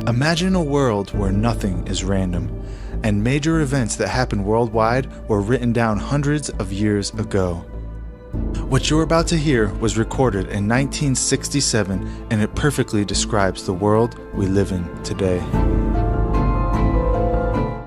Imagine a world where nothing is random, and major events that happen worldwide were written down hundreds of years ago. What you're about to hear was recorded in 1967, and it perfectly describes the world we live in today.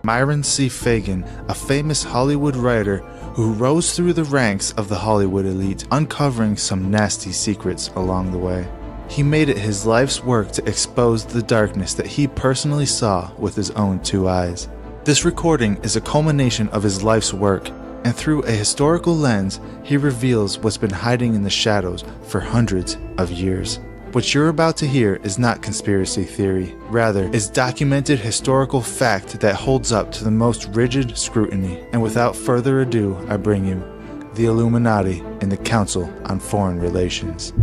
Myron C. Fagan, a famous Hollywood writer who rose through the ranks of the Hollywood elite, uncovering some nasty secrets along the way. He made it his life's work to expose the darkness that he personally saw with his own two eyes. This recording is a culmination of his life's work, and through a historical lens, he reveals what's been hiding in the shadows for hundreds of years. What you're about to hear is not conspiracy theory, rather is documented historical fact that holds up to the most rigid scrutiny. And without further ado, I bring you the Illuminati and the Council on Foreign Relations.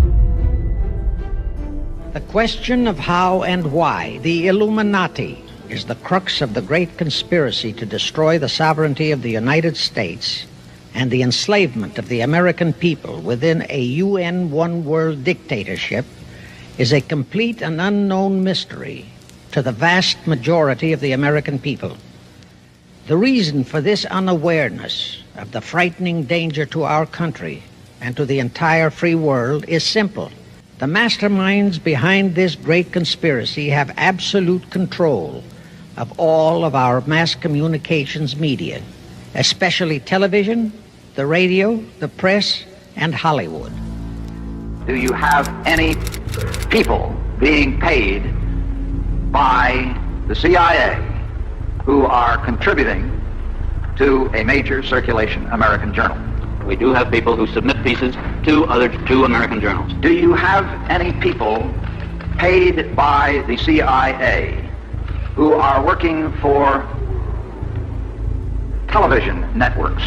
The question of how and why the Illuminati is the crux of the great conspiracy to destroy the sovereignty of the United States and the enslavement of the American people within a UN one-world dictatorship is a complete and unknown mystery to the vast majority of the American people. The reason for this unawareness of the frightening danger to our country and to the entire free world is simple. The masterminds behind this great conspiracy have absolute control of all of our mass communications media, especially television, the radio, the press, and Hollywood. Do you have any people being paid by the CIA who are contributing to a major circulation American journal? We do have people who submit pieces to two American journals. Do you have any people paid by the CIA who are working for television networks?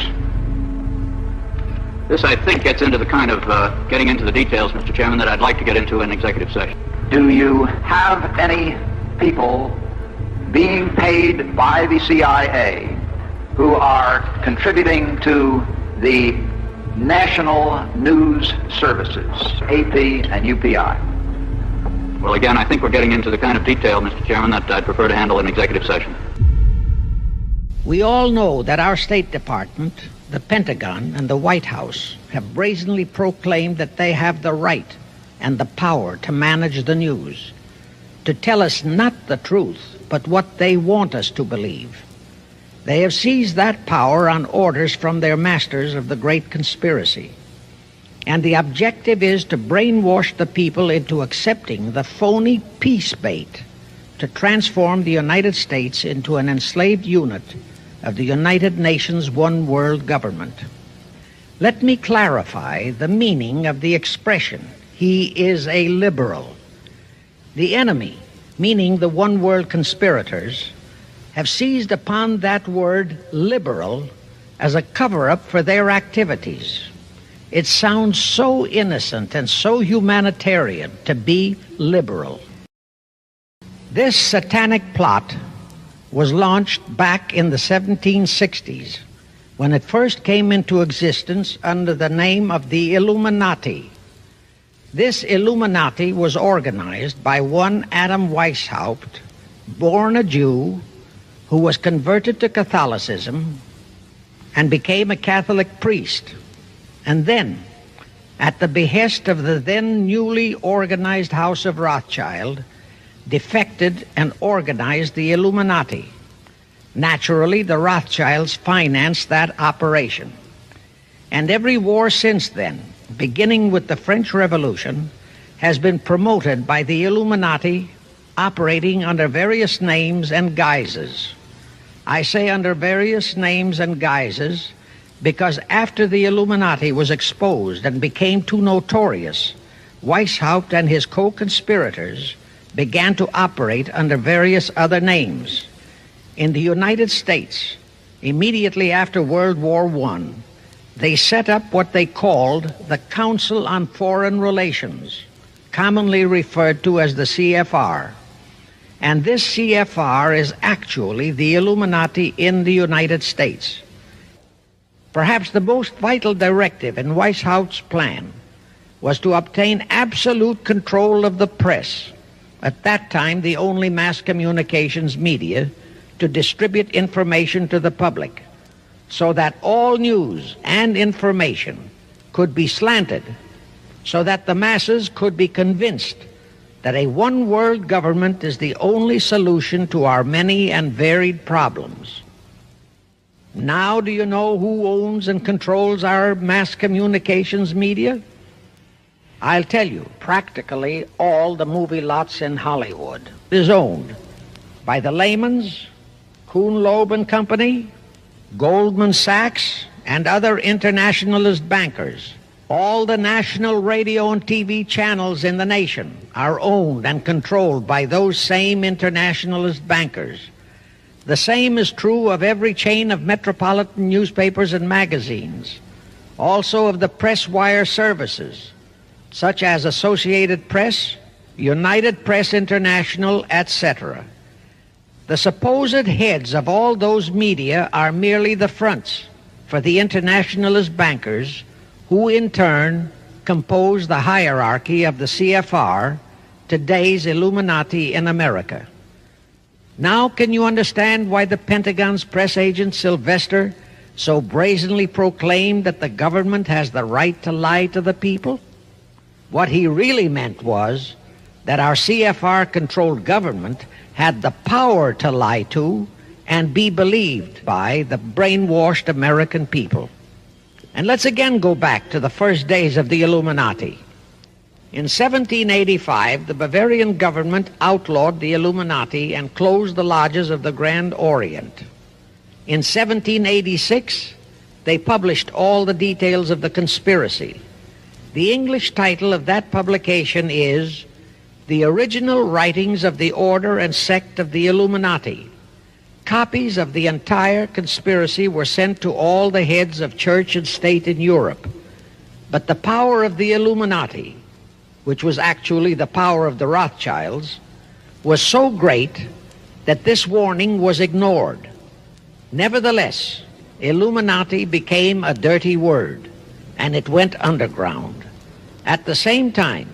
This, I think, gets into the kind of getting into the details, Mr. Chairman, that I'd like to get into in executive session. Do you have any people being paid by the CIA who are contributing to the national news services, AP and UPI? Well, again, I think we're getting into the kind of detail, Mr. Chairman, that I'd prefer to handle in executive session. We all know that our State Department, the Pentagon, and the White House have brazenly proclaimed that they have the right and the power to manage the news, to tell us not the truth, but what they want us to believe. They have seized that power on orders from their masters of the great conspiracy. And the objective is to brainwash the people into accepting the phony peace bait to transform the United States into an enslaved unit of the United Nations one world government. Let me clarify the meaning of the expression, "He is a liberal." The enemy, meaning the one world conspirators, have seized upon that word liberal as a cover-up for their activities. It sounds so innocent and so humanitarian to be liberal. This satanic plot was launched back in the 1760s when it first came into existence under the name of the Illuminati. This Illuminati was organized by one Adam Weishaupt, born a Jew, who was converted to Catholicism and became a Catholic priest, and then, at the behest of the then newly organized House of Rothschild, defected and organized the Illuminati. Naturally, the Rothschilds financed that operation. And every war since then, beginning with the French Revolution, has been promoted by the Illuminati, operating under various names and guises. I say under various names and guises because after the Illuminati was exposed and became too notorious, Weishaupt and his co-conspirators began to operate under various other names. In the United States, immediately after World War I, they set up what they called the Council on Foreign Relations, commonly referred to as the CFR. And this CFR is actually the Illuminati in the United States. Perhaps the most vital directive in Weishaupt's plan was to obtain absolute control of the press, at that time the only mass communications media to distribute information to the public, so that all news and information could be slanted, so that the masses could be convinced that a one-world government is the only solution to our many and varied problems. Now do you know who owns and controls our mass communications media? I'll tell you, practically all the movie lots in Hollywood is owned by the Lehmans, Kuhn Loeb and Company, Goldman Sachs, and other internationalist bankers. All the national radio and TV channels in the nation are owned and controlled by those same internationalist bankers. The same is true of every chain of metropolitan newspapers and magazines, also of the press wire services, such as Associated Press, United Press International, etc. The supposed heads of all those media are merely the fronts for the internationalist bankers, who in turn compose the hierarchy of the CFR, today's Illuminati in America. Now can you understand why the Pentagon's press agent Sylvester so brazenly proclaimed that the government has the right to lie to the people? What he really meant was that our CFR-controlled government had the power to lie to and be believed by the brainwashed American people. And let's again go back to the first days of the Illuminati. In 1785, the Bavarian government outlawed the Illuminati and closed the lodges of the Grand Orient. In 1786, they published all the details of the conspiracy. The English title of that publication is The Original Writings of the Order and Sect of the Illuminati. Copies of the entire conspiracy were sent to all the heads of church and state in Europe. But the power of the Illuminati, which was actually the power of the Rothschilds, was so great that this warning was ignored. Nevertheless, Illuminati became a dirty word, and it went underground. At the same time,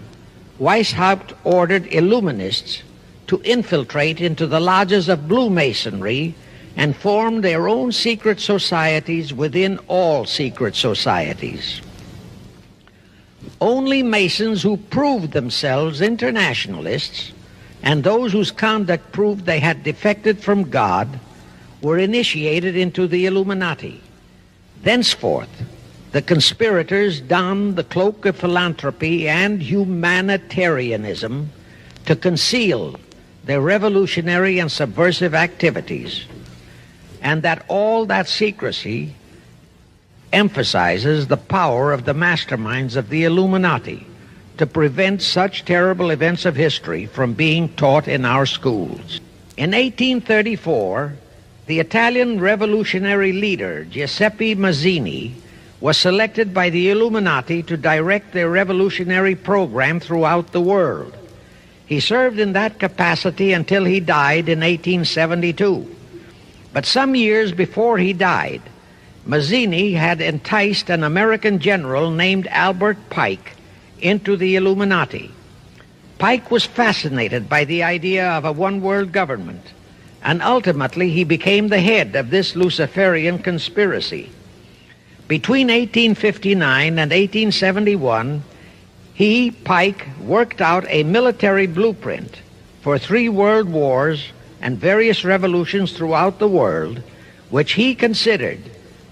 Weishaupt ordered Illuminists to infiltrate into the lodges of Blue Masonry and form their own secret societies within all secret societies. Only Masons who proved themselves internationalists and those whose conduct proved they had defected from God were initiated into the Illuminati. Thenceforth, the conspirators donned the cloak of philanthropy and humanitarianism to conceal their revolutionary and subversive activities, and that all that secrecy emphasizes the power of the masterminds of the Illuminati to prevent such terrible events of history from being taught in our schools. In 1834, the Italian revolutionary leader Giuseppe Mazzini was selected by the Illuminati to direct their revolutionary program throughout the world. He served in that capacity until he died in 1872. But some years before he died, Mazzini had enticed an American general named Albert Pike into the Illuminati. Pike was fascinated by the idea of a one-world government, and ultimately he became the head of this Luciferian conspiracy. Between 1859 and 1871, Pike, worked out a military blueprint for 3 world wars and various revolutions throughout the world, which he considered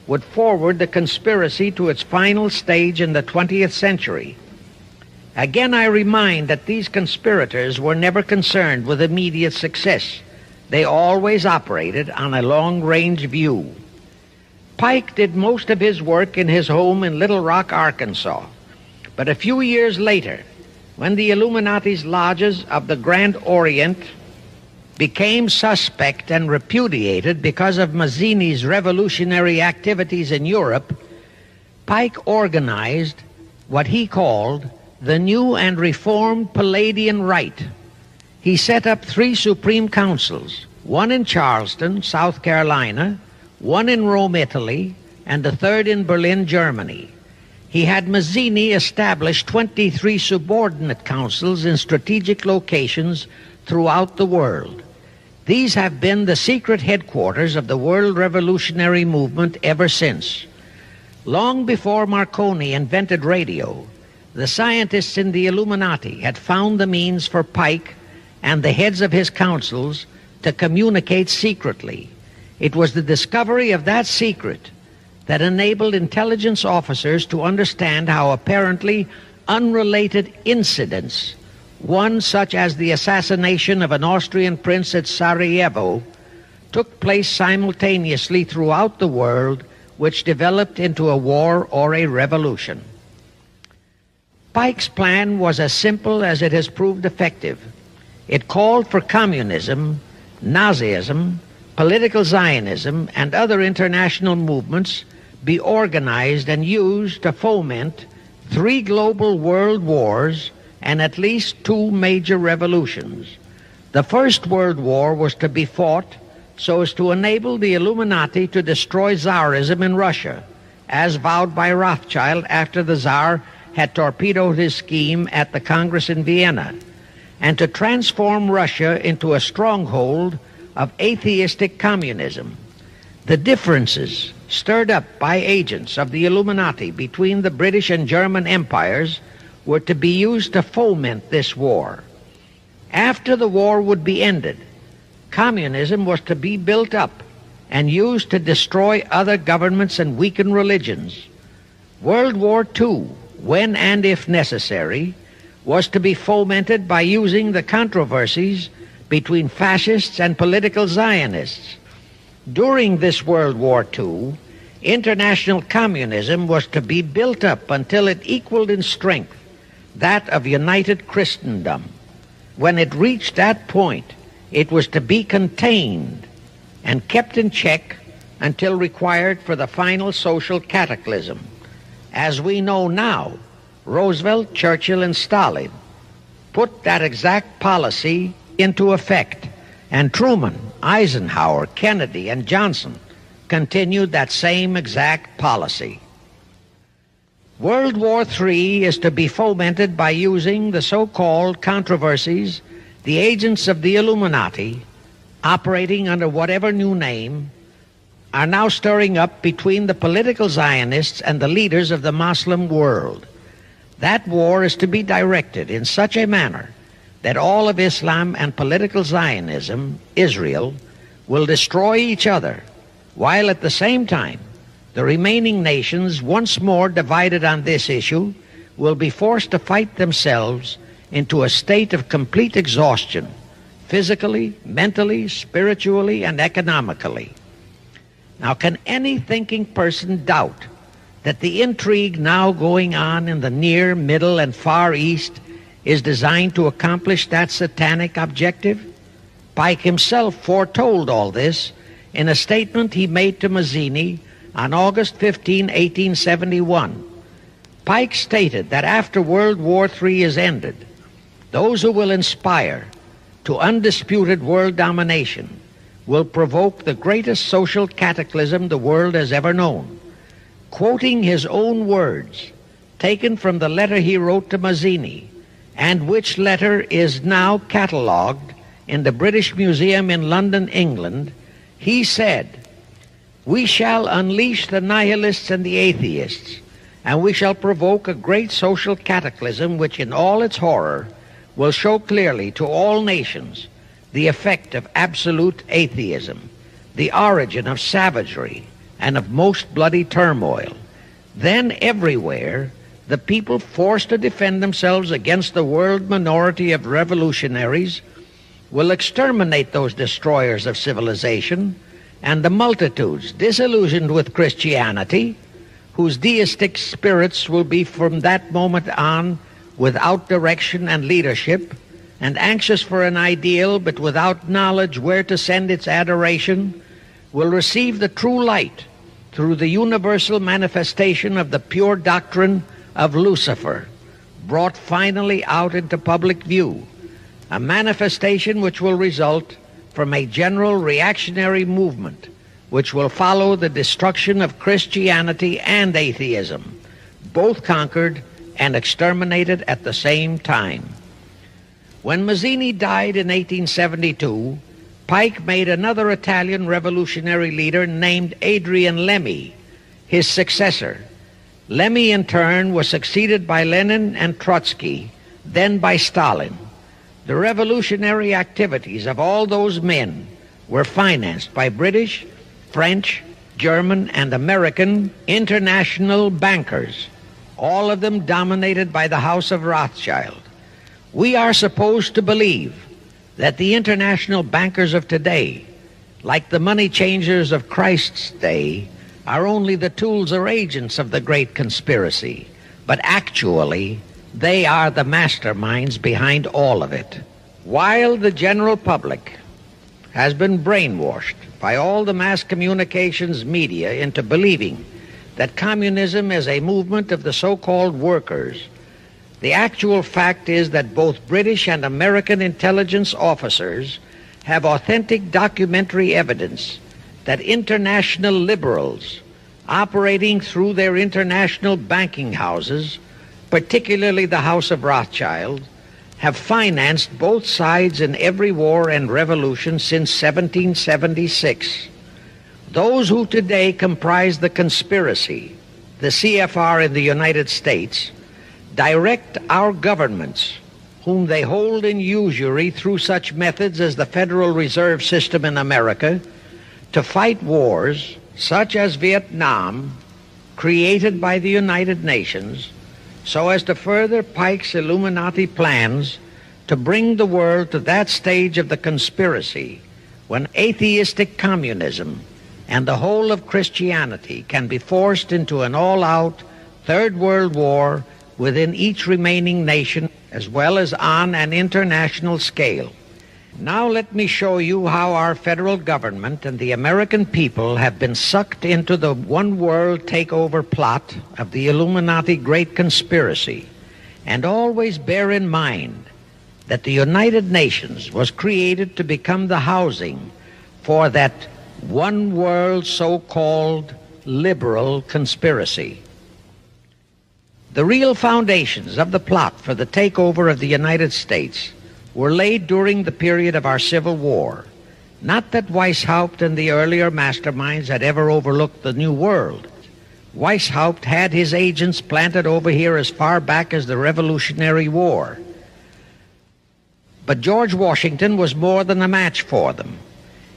would forward the conspiracy to its final stage in the 20th century. Again, I remind that these conspirators were never concerned with immediate success. They always operated on a long-range view. Pike did most of his work in his home in Little Rock, Arkansas. But a few years later, when the Illuminati's lodges of the Grand Orient became suspect and repudiated because of Mazzini's revolutionary activities in Europe, Pike organized what he called the New and Reformed Palladian Rite. He set up 3 supreme councils, one in Charleston, South Carolina, one in Rome, Italy, and the third in Berlin, Germany. he had Mazzini establish 23 subordinate councils in strategic locations throughout the world. These have been the secret headquarters of the world revolutionary movement ever since. Long before Marconi invented radio, the scientists in the Illuminati had found the means for Pike and the heads of his councils to communicate secretly. It was the discovery of that secret that enabled intelligence officers to understand how apparently unrelated incidents, one such as the assassination of an Austrian prince at Sarajevo, took place simultaneously throughout the world, which developed into a war or a revolution. Pike's plan was as simple as it has proved effective. It called for communism, Nazism, political Zionism, and other international movements be organized and used to foment 3 global world wars and at least 2 major revolutions. The First World War was to be fought so as to enable the Illuminati to destroy Tsarism in Russia, as vowed by Rothschild after the Tsar had torpedoed his scheme at the Congress in Vienna, and to transform Russia into a stronghold of atheistic communism. The differences stirred up by agents of the Illuminati between the British and German empires were to be used to foment this war. After the war would be ended, communism was to be built up and used to destroy other governments and weaken religions. World War II, when and if necessary, was to be fomented by using the controversies between fascists and political Zionists. During this World War II, international communism was to be built up until it equaled in strength that of united Christendom. When it reached that point, it was to be contained and kept in check until required for the final social cataclysm. As we know now, Roosevelt, Churchill, and Stalin put that exact policy into effect, and Truman, Eisenhower, Kennedy, and Johnson continued that same exact policy. World War III is to be fomented by using the so-called controversies the agents of the Illuminati, operating under whatever new name, are now stirring up between the political Zionists and the leaders of the Muslim world. That war is to be directed in such a manner that all of Islam and political Zionism, Israel, will destroy each other, while at the same time the remaining nations, once more divided on this issue, will be forced to fight themselves into a state of complete exhaustion, physically, mentally, spiritually, and economically. Now, can any thinking person doubt that the intrigue now going on in the Near, Middle, and Far East is designed to accomplish that satanic objective? Pike himself foretold all this in a statement he made to Mazzini on August 15, 1871. Pike stated that after World War III is ended, those who will inspire to undisputed world domination will provoke the greatest social cataclysm the world has ever known. Quoting his own words, taken from the letter he wrote to Mazzini, and which letter is now catalogued in the British Museum in London, England, he said, "We shall unleash the nihilists and the atheists, and we shall provoke a great social cataclysm which in all its horror will show clearly to all nations the effect of absolute atheism, the origin of savagery and of most bloody turmoil. Then everywhere the people forced to defend themselves against the world minority of revolutionaries will exterminate those destroyers of civilization, and the multitudes disillusioned with Christianity, whose deistic spirits will be from that moment on without direction and leadership, and anxious for an ideal but without knowledge where to send its adoration, will receive the true light through the universal manifestation of the pure doctrine of Lucifer, brought finally out into public view, a manifestation which will result from a general reactionary movement which will follow the destruction of Christianity and atheism, both conquered and exterminated at the same time. When Mazzini died in 1872, Pike made another Italian revolutionary leader named Adrian Lemmy his successor. Lemmy, in turn, was succeeded by Lenin and Trotsky, then by Stalin. The revolutionary activities of all those men were financed by British, French, German, and American international bankers, all of them dominated by the House of Rothschild. We are supposed to believe that the international bankers of today, like the money changers of Christ's day, are only the tools or agents of the great conspiracy, but actually they are the masterminds behind all of it. While the general public has been brainwashed by all the mass communications media into believing that communism is a movement of the so-called workers, the actual fact is that both British and American intelligence officers have authentic documentary evidence that international liberals operating through their international banking houses, particularly the House of Rothschild, have financed both sides in every war and revolution since 1776. Those who today comprise the conspiracy, the CFR in the United States, direct our governments, whom they hold in usury through such methods as the Federal Reserve System in America, to fight wars such as Vietnam, created by the United Nations, so as to further Pike's Illuminati plans to bring the world to that stage of the conspiracy when atheistic communism and the whole of Christianity can be forced into an all-out Third World War within each remaining nation, as well as on an international scale. Now let me show you how our federal government and the American people have been sucked into the one-world takeover plot of the Illuminati Great Conspiracy. And always bear in mind that the United Nations was created to become the housing for that one-world so-called liberal conspiracy. The real foundations of the plot for the takeover of the United States were laid during the period of our Civil War. Not that Weishaupt and the earlier masterminds had ever overlooked the New World. Weishaupt had his agents planted over here as far back as the Revolutionary War. But George Washington was more than a match for them.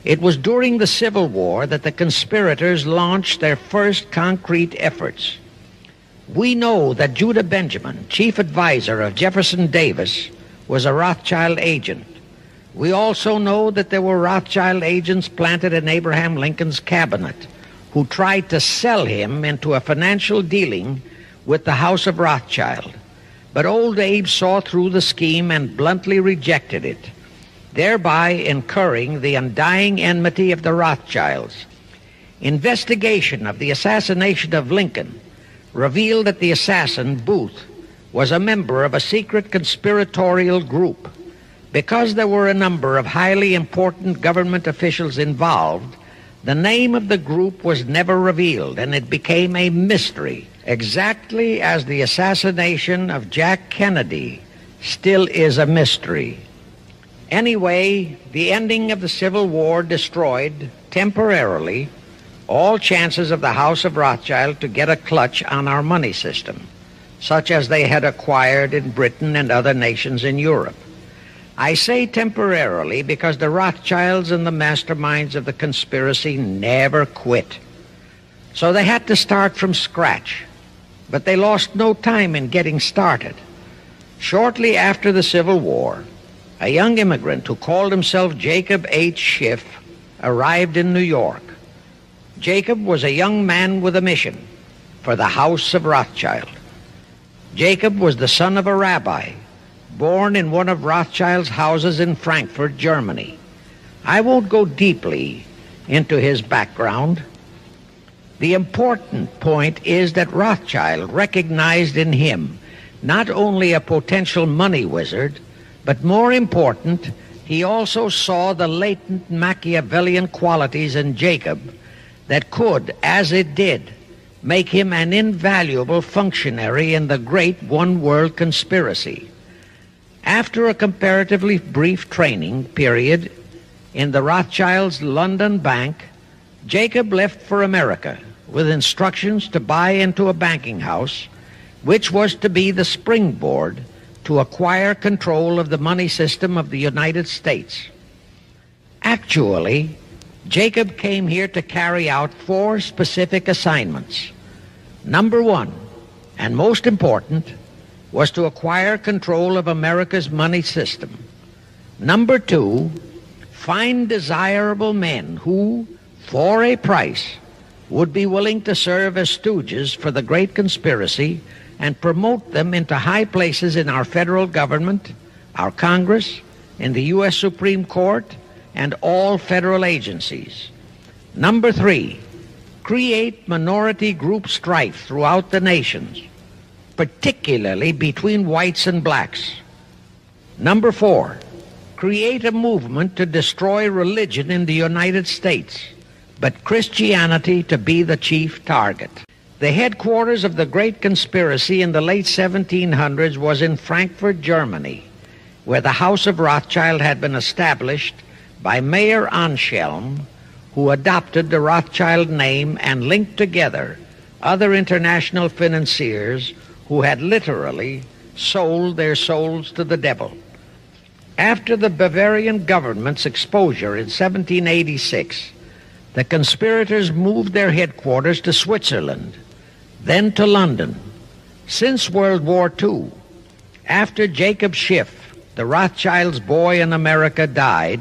It was during the Civil War that the conspirators launched their first concrete efforts. We know that Judah Benjamin, chief advisor of Jefferson Davis, was a Rothschild agent. We also know that there were Rothschild agents planted in Abraham Lincoln's cabinet who tried to sell him into a financial dealing with the House of Rothschild. But old Abe saw through the scheme and bluntly rejected it, thereby incurring the undying enmity of the Rothschilds. Investigation of the assassination of Lincoln revealed that the assassin, Booth, was a member of a secret conspiratorial group. Because there were a number of highly important government officials involved, the name of the group was never revealed, and it became a mystery, exactly as the assassination of Jack Kennedy still is a mystery. Anyway, the ending of the Civil War destroyed, temporarily, all chances of the House of Rothschild to get a clutch on our money system, such as they had acquired in Britain and other nations in Europe. I say temporarily because the Rothschilds and the masterminds of the conspiracy never quit. So they had to start from scratch, but they lost no time in getting started. Shortly after the Civil War, a young immigrant who called himself Jacob H. Schiff arrived in New York. Jacob was a young man with a mission for the House of Rothschild. Jacob was the son of a rabbi, born in one of Rothschild's houses in Frankfurt, Germany. I won't go deeply into his background. The important point is that Rothschild recognized in him not only a potential money wizard, but more important, he also saw the latent Machiavellian qualities in Jacob that could, as it did, make him an invaluable functionary in the great one-world conspiracy. After a comparatively brief training period in the Rothschilds' London bank, Jacob left for America with instructions to buy into a banking house, which was to be the springboard to acquire control of the money system of the United States. Actually, Jacob came here to carry out 4 specific assignments. Number 1, and most important, was to acquire control of America's money system. Number 2, find desirable men who, for a price, would be willing to serve as stooges for the great conspiracy and promote them into high places in our federal government, our Congress, in the U.S. Supreme Court, and all federal agencies. Number 3, create minority group strife throughout the nations, particularly between whites and blacks. Number 4, create a movement to destroy religion in the United States, but Christianity to be the chief target. The headquarters of the great conspiracy in the late 1700s was in Frankfurt, Germany, where the House of Rothschild had been established by Mayer Anschelm, who adopted the Rothschild name and linked together other international financiers who had literally sold their souls to the devil. After the Bavarian government's exposure in 1786, the conspirators moved their headquarters to Switzerland, then to London. Since World War II, after Jacob Schiff, the Rothschilds' boy in America, died,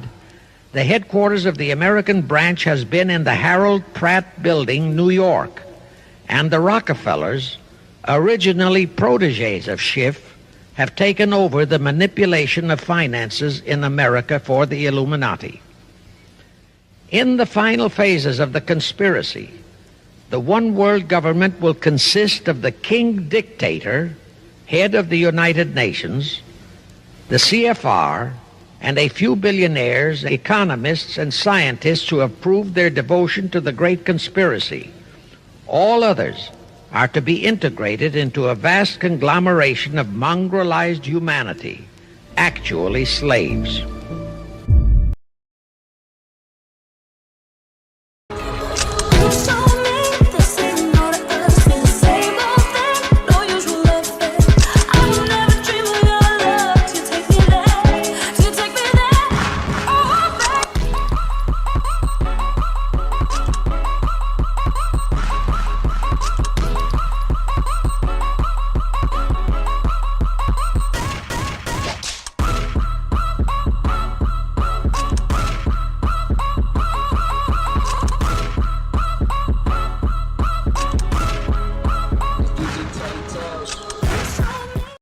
the headquarters of the American branch has been in the Harold Pratt Building, New York, and the Rockefellers, originally protégés of Schiff, have taken over the manipulation of finances in America for the Illuminati. In the final phases of the conspiracy, the one-world government will consist of the king dictator, head of the United Nations, the CFR, and a few billionaires, economists, and scientists who have proved their devotion to the great conspiracy. All others are to be integrated into a vast conglomeration of mongrelized humanity, actually slaves.